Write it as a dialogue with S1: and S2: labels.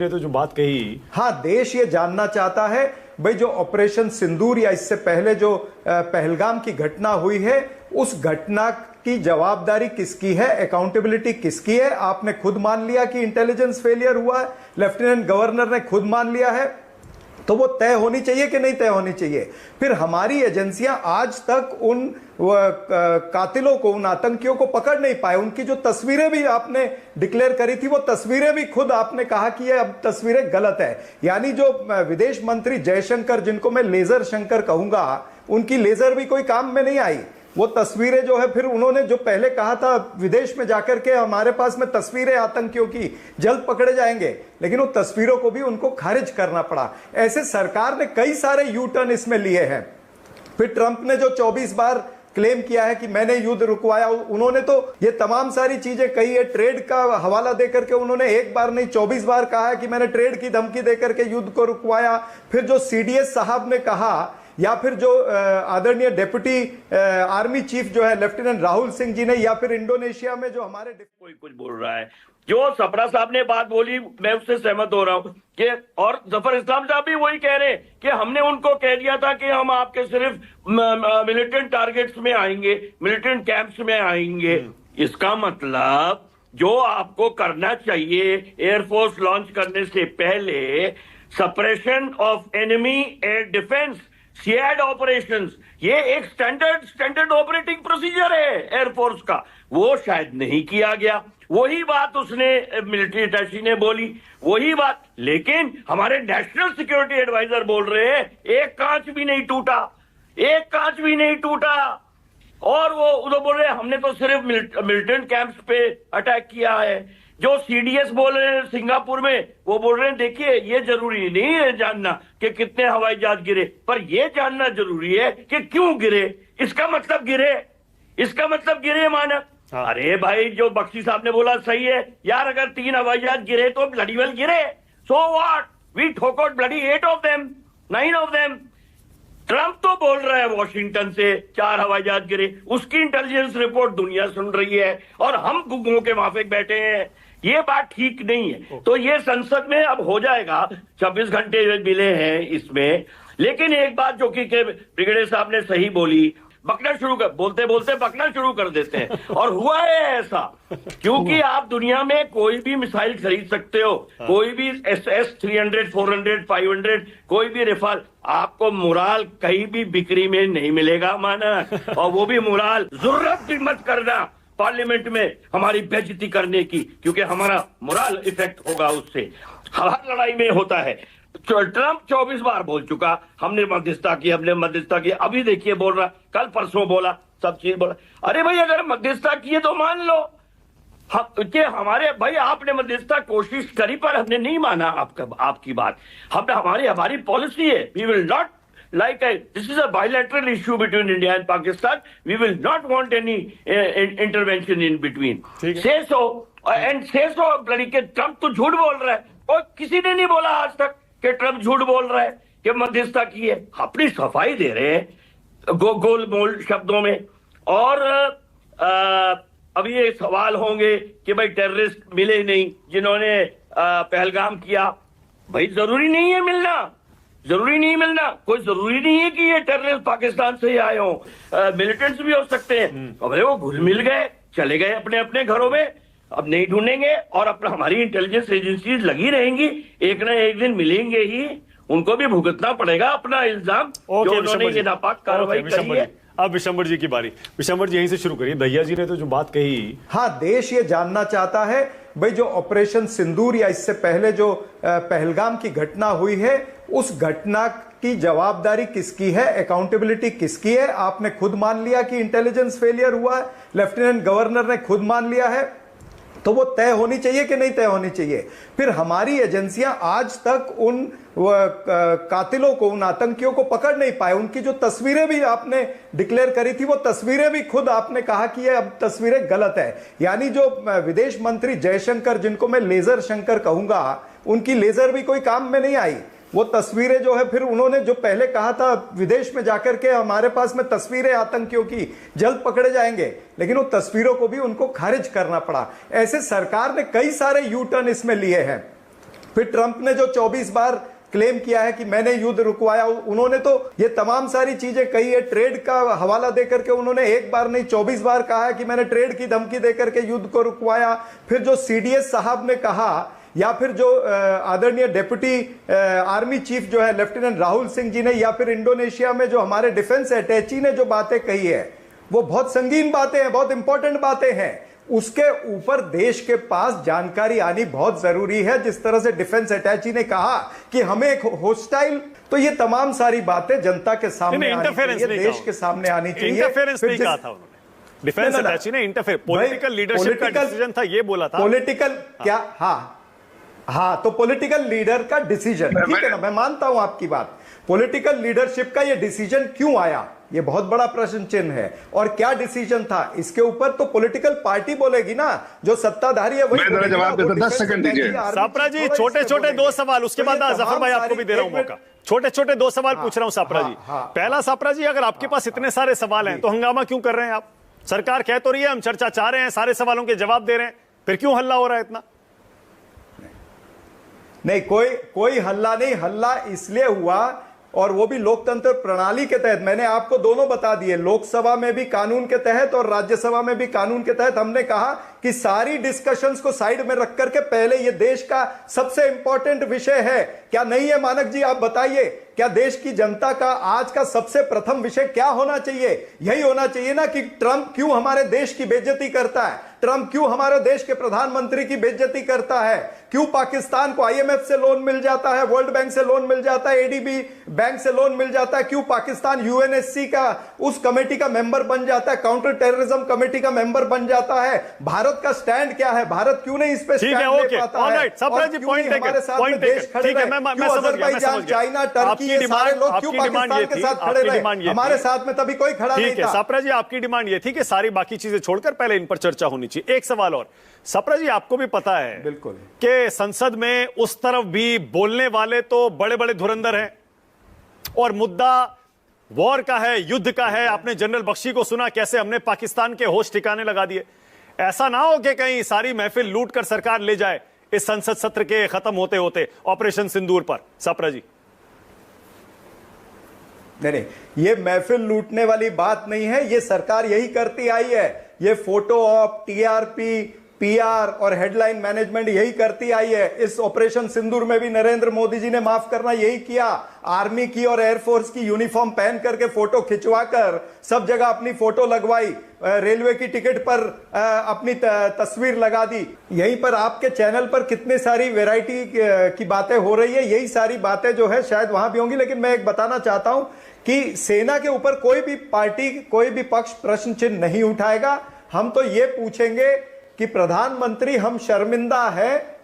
S1: ने तो जो बात कही,
S2: हाँ, देश ये जानना चाहता है भाई जो ऑपरेशन सिंदूर या इससे पहले जो पहलगाम की घटना हुई है, उस घटना की जवाबदारी किसकी है, अकाउंटेबिलिटी किसकी है। आपने खुद मान लिया कि इंटेलिजेंस फेलियर हुआ है, लेफ्टिनेंट गवर्नर ने खुद मान लिया है, तो वो तय होनी चाहिए कि नहीं तय होनी चाहिए। फिर हमारी एजेंसियां आज तक उन कातिलों को, उन आतंकियों को पकड़ नहीं पाए। उनकी जो तस्वीरें भी आपने डिक्लेयर करी थी, वो तस्वीरें भी खुद आपने कहा कि ये अब तस्वीरें गलत है। यानी जो विदेश मंत्री जयशंकर, जिनको मैं लेजर शंकर कहूंगा, उनकी लेजर भी कोई काम में नहीं आई। वो तस्वीरें जो है, फिर उन्होंने जो पहले कहा था विदेश में जाकर के हमारे पास में तस्वीरें आतंकियों की, जल्द पकड़े जाएंगे, लेकिन वो तस्वीरों को भी उनको खारिज करना पड़ा। ऐसे सरकार ने कई सारे यू टर्न इसमें लिए हैं। फिर ट्रंप ने जो 24 बार क्लेम किया है कि मैंने युद्ध रुकवाया, उन्होंने तो ये तमाम सारी चीजें कही है। ट्रेड का हवाला देकर के उन्होंने एक बार नहीं 24 बार कहा है कि मैंने ट्रेड की धमकी देकर के युद्ध को रुकवाया। फिर जो सीडीएस साहब ने कहा, या फिर जो आदरणीय डेप्यूटी आर्मी चीफ जो है लेफ्टिनेंट राहुल सिंह जी ने, या फिर इंडोनेशिया में जो हमारे
S3: कोई कुछ बोल रहा है, जो सपरा साहब ने बात बोली मैं उससे सहमत हो रहा हूं कि, और जफर इस्लाम साहब भी वही कह रहे हैं कि हमने उनको कह दिया था कि हम आपके सिर्फ मिलिटेंट टारगेट्स में आएंगे, मिलिटेंट कैंप्स में आएंगे। इसका मतलब जो आपको करना चाहिए एयरफोर्स लॉन्च करने से पहले, suppression of enemy air defence, SEAD operations, ये एक स्टैंडर्ड ऑपरेटिंग प्रोसीजर है एयरफोर्स का, वो शायद नहीं किया गया। वही बात उसने मिलिट्री अटैची ने बोली, वही बात। लेकिन हमारे नेशनल सिक्योरिटी एडवाइजर बोल रहे हैं एक कांच भी नहीं टूटा, एक कांच भी नहीं टूटा। और वो उधर बोल रहे हैं हमने तो सिर्फ मिलिटेंट कैंप्स पे अटैक किया है। जो सीडीएस बोल रहे हैं सिंगापुर में, वो बोल रहे हैं देखिए ये जरूरी नहीं है जानना कि कितने हवाई जहाज गिरे, पर ये जानना जरूरी है कि क्यों गिरे। इसका मतलब गिरे मानक। हाँ। अरे भाई, जो बख्शी साहब ने बोला सही है यार, अगर 3 हवाई जहाज गिरे तो ब्लडी वेल गिरे, सो व्हाट, वी ठोक out bloody 8 of them, 9 of them. Trump तो बोल रहा है वॉशिंगटन से 4 हवाई जहाज गिरे, उसकी इंटेलिजेंस रिपोर्ट दुनिया सुन रही है और हम गुग्गों के माफिक बैठे हैं। ये बात ठीक नहीं है। तो ये संसद में अब हो जाएगा, 26 घंटे मिले हैं इसमें। लेकिन एक बात जो कि ब्रिगेडियर साहब ने सही बोली, बकना शुरू कर, बोलते बोलते बकना शुरू कर देते हैं। और हुआ है ऐसा, क्योंकि आप दुनिया में कोई भी मिसाइल खरीद सकते हो, कोई भी S-300, 400, 500, कोई भी रिफाल, आपको मुराल कहीं भी बिक्री में नहीं मिलेगा माना। और वो भी मुराल जरूरत की मत करना पार्लियामेंट में हमारी बेइज्जती करने की, क्योंकि हमारा मोरल इफेक्ट होगा उससे। हर लड़ाई में होता है। ट्रंप 24 बार बोल चुका हमने मध्यस्थता की, अभी देखिए बोल रहा, कल परसों बोला, सब चीज बोला। अरे भाई, अगर मध्यस्थता की है तो मान लो कि हमारे भाई आपने मध्यस्थता कोशिश करी, पर हमने नहीं माना आपकी बात। हमारी पॉलिसी है, we will not like this is a bilateral issue between India and Pakistan. We will not want any intervention in between. Say so and say so bloody के ट्रंप तो झूठ बोल रहा है, और किसी ने नहीं बोला आज तक कि ट्रंप झूठ बोल रहा है कि मध्यस्थता की है। अपनी सफाई दे रहे हैं गोल मोल शब्दों में। और अभी ये सवाल होंगे कि भाई टेररिस्ट मिले नहीं जिन्होंने पहलगाम किया। भाई जरूरी नहीं है मिलना, कोई जरूरी नहीं है कि ये टेररिस्ट पाकिस्तान से ही आए हो, मिलिटेंट्स भी हो सकते हैं। अरे वो घुल मिल गए, चले गए अपने अपने घरों में, अब नहीं ढूंढेंगे। और अपना हमारी इंटेलिजेंस एजेंसीज लगी रहेंगी, एक ना एक दिन मिलेंगे ही, उनको भी भुगतना पड़ेगा अपना इल्जाम जो उन्होंने ये नापाक कार्रवाई करी है।
S1: अब विशंबर जी की बारी। विशंबर जी यहीं से शुरू करिए। दहिया जी ने तो जो बात कही,
S2: हाँ, देश ये जानना चाहता है भाई जो ऑपरेशन सिंदूर या इससे पहले जो पहलगाम की घटना हुई है, उस घटना की जवाबदारी किसकी है, अकाउंटेबिलिटी किसकी है। आपने खुद मान लिया कि इंटेलिजेंस फेलियर हुआ है, लेफ्टिनेंट गवर्नर ने खुद मान लिया है, तो वो तय होनी चाहिए कि नहीं तय होनी चाहिए। फिर हमारी एजेंसियां आज तक उन कातिलों को, उन आतंकियों को पकड़ नहीं पाए। उनकी जो तस्वीरें भी आपने डिक्लेयर करी थी, वो तस्वीरें भी खुद आपने कहा कि ये अब तस्वीरें गलत है। यानी जो विदेश मंत्री जयशंकर, जिनको मैं लेजर शंकर कहूंगा, उनकी लेजर भी कोई काम में नहीं आई। वो तस्वीरें जो है, फिर उन्होंने जो पहले कहा था विदेश में जाकर के हमारे पास में तस्वीरें आतंकियों की, जल्द पकड़े जाएंगे, लेकिन वो तस्वीरों को भी उनको खारिज करना पड़ा। ऐसे सरकार ने कई सारे यू टर्न इसमें लिए हैं। फिर ट्रंप ने जो 24 बार क्लेम किया है कि मैंने युद्ध रुकवाया, उन्होंने तो ये तमाम सारी चीजें कही है। ट्रेड का हवाला देकर के उन्होंने एक बार नहीं 24 बार कहा है कि मैंने ट्रेड की धमकी देकर के युद्ध को रुकवाया। फिर जो सीडीएस साहब ने कहा, या फिर जो आदरणीय डेप्यूटी आर्मी चीफ जो है लेफ्टिनेंट राहुल सिंह जी ने, या फिर इंडोनेशिया में जो हमारे डिफेंस अटैची ने जो बातें कही है, वो बहुत संगीन बातें हैं, बहुत इंपॉर्टेंट बातें हैं। उसके ऊपर देश के पास जानकारी आनी बहुत जरूरी है। जिस तरह से डिफेंस अटैची ने कहा कि हमें एक होस्टाइल, तो ये तमाम सारी बातें जनता के सामने आनी चाहिए, देश के सामने आनी चाहिए।
S1: इंटरफेरेंस नहीं कहा था उन्होंने, डिफेंस अटैची ने इंटरफेयर, पॉलिटिकल लीडरशिप का डिसीजन था, ये बोला था।
S2: पॉलिटिकल क्या? हाँ, तो पॉलिटिकल लीडर का डिसीजन, ठीक है ना, मैं मानता हूं आपकी बात। पॉलिटिकल लीडरशिप का ये डिसीजन क्यों आया, ये बहुत बड़ा प्रश्न चिन्ह है। और क्या डिसीजन था, इसके ऊपर तो पॉलिटिकल पार्टी बोलेगी ना, जो सत्ताधारी है वही बोलेगी।
S4: जवाब देता, 10 सेकंड दीजिए।
S1: सापरा जी, छोटे छोटे दो सवाल, उसके बाद जफर भाई आपको भी दे रहा हूं मौका। छोटे छोटे दो सवाल पूछ रहा हूं सापरा जी। पहला, सापरा जी, अगर आपके पास इतने सारे सवाल हैं तो हंगामा क्यों कर रहे हैं आप? सरकार कह तो रही है हम चर्चा चाह रहे हैं, सारे सवालों के जवाब दे रहे हैं, फिर क्यों हल्ला हो रहा है इतना?
S2: नहीं, कोई हल्ला नहीं। हल्ला इसलिए हुआ, और वो भी लोकतंत्र प्रणाली के तहत। मैंने आपको दोनों बता दिए, लोकसभा में भी कानून के तहत और राज्यसभा में भी कानून के तहत। हमने कहा कि सारी डिस्कशंस को साइड में रख करके पहले ये देश का सबसे इंपॉर्टेंट विषय है। क्या नहीं है मानक जी, आप बताइए, क्या देश की जनता का आज का सबसे प्रथम विषय क्या होना चाहिए? यही होना चाहिए ना कि ट्रंप क्यों हमारे देश की बेइज्जती करता है, ट्रंप क्यों हमारे देश के प्रधानमंत्री की बेइज्जती करता है, क्यों पाकिस्तान को आईएमएफ से लोन मिल जाता है, वर्ल्ड बैंक से लोन मिल जाता है, एडीबी बैंक से लोन मिल जाता है, क्यों पाकिस्तान यूएनएससी का उस कमेटी का मेंबर बन जाता है, काउंटर टेररिज्म कमेटी का मेंबर बन जाता है। भारत का स्टैंड क्या है, भारत क्यों नहीं इस पे स्टैंड ले पाता है? हमारे साथ में देश खड़े रहे, क्यों अजरबैजान, चाइना, टर्की, ये सारे लोग क्यों पाकिस्तान के साथ खड़े रहे? हमारे साथ में तभी कोई खड़ा नहीं था।
S1: सापरा जी, आपकी डिमांड ये थी कि सारी बाकी चीजें छोड़कर पहले इन पर चर्चा होनी चाहिए। एक सवाल और, सापरा जी, आपको भी पता है
S2: बिल्कुल
S1: कि संसद में उस तरफ भी बोलने वाले तो बड़े बड़े धुरंधर हैं, और मुद्दा वॉर का है, युद्ध का है। आपने जनरल बख्शी को सुना कैसे हमने पाकिस्तान के होश ठिकाने लगा दिए। ऐसा ना हो कि कहीं सारी महफिल लूट कर सरकार ले जाए इस संसद सत्र के खत्म होते होते ऑपरेशन सिंदूर पर। सापरा जी,
S2: नहीं, ये महफिल लूटने वाली बात नहीं है, ये सरकार यही करती आई है। ये फोटो ऑप, टीआरपी, पीआर और हेडलाइन मैनेजमेंट यही करती आई है। इस ऑपरेशन सिंदूर में भी नरेंद्र मोदी जी ने माफ करना यही किया। आर्मी की और एयरफोर्स की यूनिफॉर्म पहन करके फोटो खिंचवाकर सब जगह अपनी फोटो लगवाई, रेलवे की टिकट पर अपनी तस्वीर लगा दी। यहीं पर आपके चैनल पर कितनी सारी वैरायटी की बातें हो रही है, यही सारी बातें जो है शायद वहां भी होंगी। लेकिन मैं एक बताना चाहता हूं कि सेना के ऊपर कोई भी पार्टी, कोई भी पक्ष प्रश्न चिन्ह नहीं उठाएगा। हम तो ये पूछेंगे कि प्रधानमंत्री, हम शर्मिंदा है